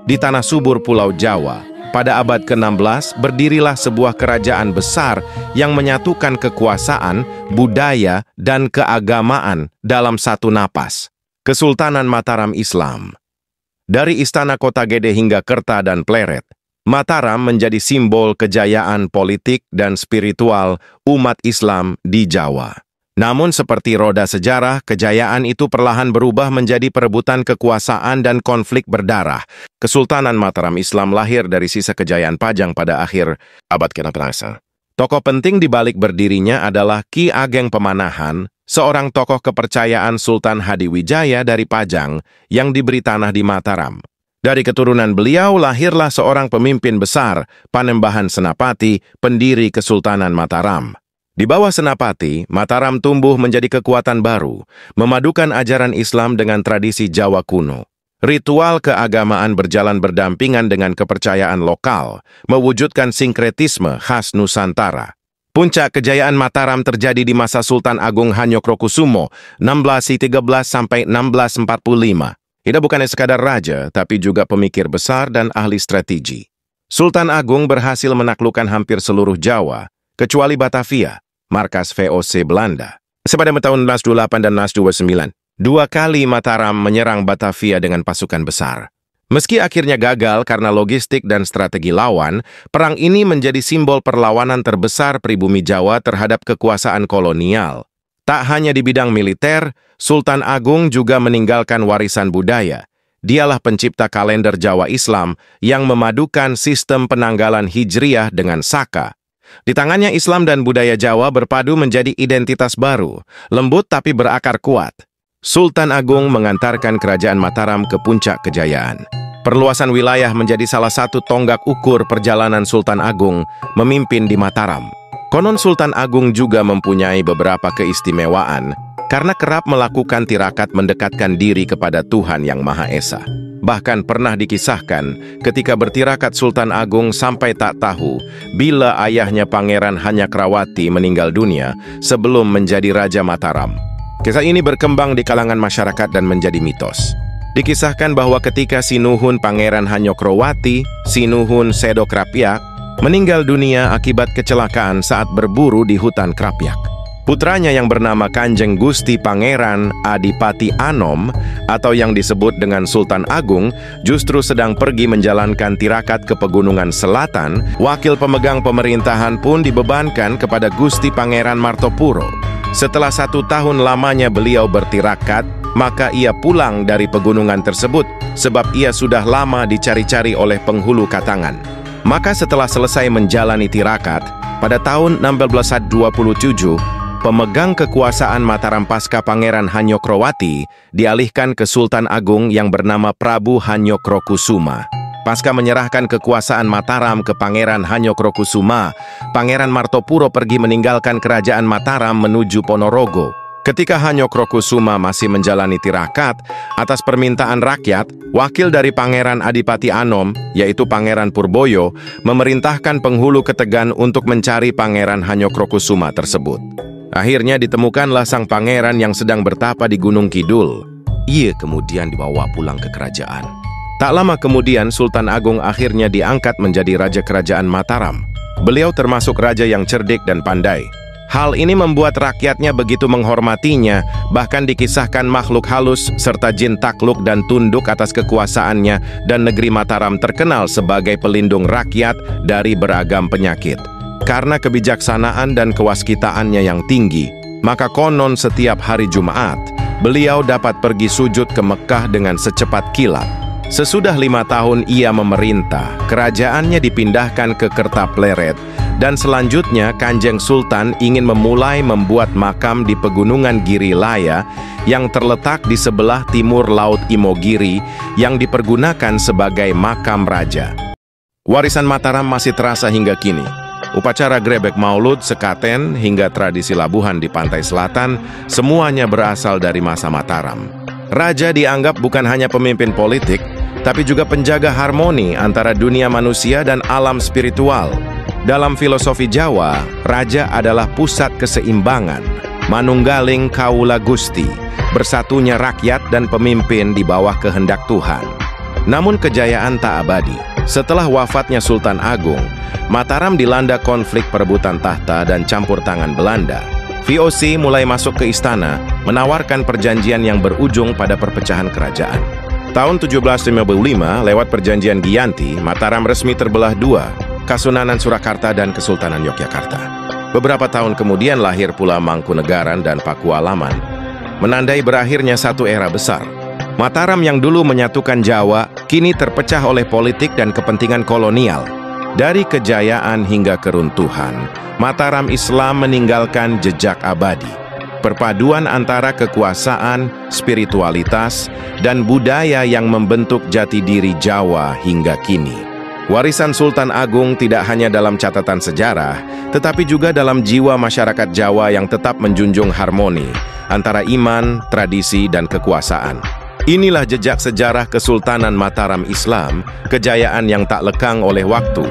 di tanah subur Pulau Jawa. Pada abad ke-16, berdirilah sebuah kerajaan besar yang menyatukan kekuasaan, budaya, dan keagamaan dalam satu napas. Kesultanan Mataram Islam. Dari istana Kota Gede hingga Kerta dan Pleret, Mataram menjadi simbol kejayaan politik dan spiritual umat Islam di Jawa. Namun seperti roda sejarah, kejayaan itu perlahan berubah menjadi perebutan kekuasaan dan konflik berdarah. Kesultanan Mataram Islam lahir dari sisa kejayaan Pajang pada akhir abad ke-16. Tokoh penting di balik berdirinya adalah Ki Ageng Pemanahan, seorang tokoh kepercayaan Sultan Hadiwijaya dari Pajang yang diberi tanah di Mataram. Dari keturunan beliau lahirlah seorang pemimpin besar, Panembahan Senapati, pendiri Kesultanan Mataram. Di bawah Senapati, Mataram tumbuh menjadi kekuatan baru, memadukan ajaran Islam dengan tradisi Jawa kuno. Ritual keagamaan berjalan berdampingan dengan kepercayaan lokal, mewujudkan sinkretisme khas Nusantara. Puncak kejayaan Mataram terjadi di masa Sultan Agung Hanyokrokusumo, 1613 sampai 1645. Ia bukannya sekadar raja, tapi juga pemikir besar dan ahli strategi. Sultan Agung berhasil menaklukkan hampir seluruh Jawa, kecuali Batavia, markas VOC Belanda. Pada tahun 1628 dan 1629, dua kali Mataram menyerang Batavia dengan pasukan besar. Meski akhirnya gagal karena logistik dan strategi lawan, perang ini menjadi simbol perlawanan terbesar pribumi Jawa terhadap kekuasaan kolonial. Tak hanya di bidang militer, Sultan Agung juga meninggalkan warisan budaya. Dialah pencipta kalender Jawa Islam yang memadukan sistem penanggalan Hijriyah dengan Saka. Di tangannya Islam dan budaya Jawa berpadu menjadi identitas baru, lembut tapi berakar kuat. Sultan Agung mengantarkan kerajaan Mataram ke puncak kejayaan. Perluasan wilayah menjadi salah satu tonggak ukur perjalanan Sultan Agung memimpin di Mataram. Konon Sultan Agung juga mempunyai beberapa keistimewaan karena kerap melakukan tirakat mendekatkan diri kepada Tuhan Yang Maha Esa. Bahkan pernah dikisahkan ketika bertirakat Sultan Agung sampai tak tahu bila ayahnya Pangeran Hanyakrawati meninggal dunia sebelum menjadi Raja Mataram. Kisah ini berkembang di kalangan masyarakat dan menjadi mitos. Dikisahkan bahwa ketika Sinuhun Pangeran Hanyokrawati, Sinuhun Sedo Krapyak, meninggal dunia akibat kecelakaan saat berburu di hutan Krapyak. Putranya yang bernama Kanjeng Gusti Pangeran Adipati Anom atau yang disebut dengan Sultan Agung justru sedang pergi menjalankan tirakat ke Pegunungan Selatan. Wakil pemegang pemerintahan pun dibebankan kepada Gusti Pangeran Martopuro. Setelah 1 tahun lamanya beliau bertirakat, maka ia pulang dari pegunungan tersebut sebab ia sudah lama dicari-cari oleh penghulu Katangan. Maka setelah selesai menjalani tirakat, pada tahun 1627, pemegang kekuasaan Mataram pasca Pangeran Hanyokrawati dialihkan ke Sultan Agung yang bernama Prabu Hanyokrokusuma. Pasca menyerahkan kekuasaan Mataram ke Pangeran Hanyokrokusuma, Pangeran Martopuro pergi meninggalkan kerajaan Mataram menuju Ponorogo. Ketika Hanyokrokusuma masih menjalani tirakat, atas permintaan rakyat, wakil dari Pangeran Adipati Anom, yaitu Pangeran Purboyo, memerintahkan penghulu Ketegan untuk mencari Pangeran Hanyokrokusuma tersebut. Akhirnya ditemukanlah sang pangeran yang sedang bertapa di Gunung Kidul. Ia kemudian dibawa pulang ke kerajaan. Tak lama kemudian Sultan Agung akhirnya diangkat menjadi Raja Kerajaan Mataram. Beliau termasuk raja yang cerdik dan pandai. Hal ini membuat rakyatnya begitu menghormatinya, bahkan dikisahkan makhluk halus serta jin takluk dan tunduk atas kekuasaannya, dan negeri Mataram terkenal sebagai pelindung rakyat dari beragam penyakit. Karena kebijaksanaan dan kewaskitaannya yang tinggi, maka konon setiap hari Jumat, beliau dapat pergi sujud ke Mekah dengan secepat kilat. Sesudah 5 tahun ia memerintah, kerajaannya dipindahkan ke Kerta Pleret, dan selanjutnya Kanjeng Sultan ingin memulai membuat makam di Pegunungan Girilaya yang terletak di sebelah timur Laut Imogiri yang dipergunakan sebagai makam raja. Warisan Mataram masih terasa hingga kini. Upacara grebek maulud, sekaten, hingga tradisi labuhan di pantai selatan, semuanya berasal dari masa Mataram. Raja dianggap bukan hanya pemimpin politik, tapi juga penjaga harmoni antara dunia manusia dan alam spiritual. Dalam filosofi Jawa, raja adalah pusat keseimbangan, manunggaling kaula Gusti, bersatunya rakyat dan pemimpin di bawah kehendak Tuhan. Namun kejayaan tak abadi. Setelah wafatnya Sultan Agung, Mataram dilanda konflik perebutan tahta dan campur tangan Belanda. VOC mulai masuk ke istana, menawarkan perjanjian yang berujung pada perpecahan kerajaan. Tahun 1755, lewat perjanjian Giyanti, Mataram resmi terbelah dua, Kasunanan Surakarta dan Kesultanan Yogyakarta. Beberapa tahun kemudian lahir pula Mangkunegaran dan Pakualaman, menandai berakhirnya satu era besar. Mataram yang dulu menyatukan Jawa, kini terpecah oleh politik dan kepentingan kolonial. Dari kejayaan hingga keruntuhan, Mataram Islam meninggalkan jejak abadi. Perpaduan antara kekuasaan, spiritualitas, dan budaya yang membentuk jati diri Jawa hingga kini. Warisan Sultan Agung tidak hanya dalam catatan sejarah, tetapi juga dalam jiwa masyarakat Jawa yang tetap menjunjung harmoni antara iman, tradisi, dan kekuasaan. Inilah jejak sejarah Kesultanan Mataram Islam, kejayaan yang tak lekang oleh waktu.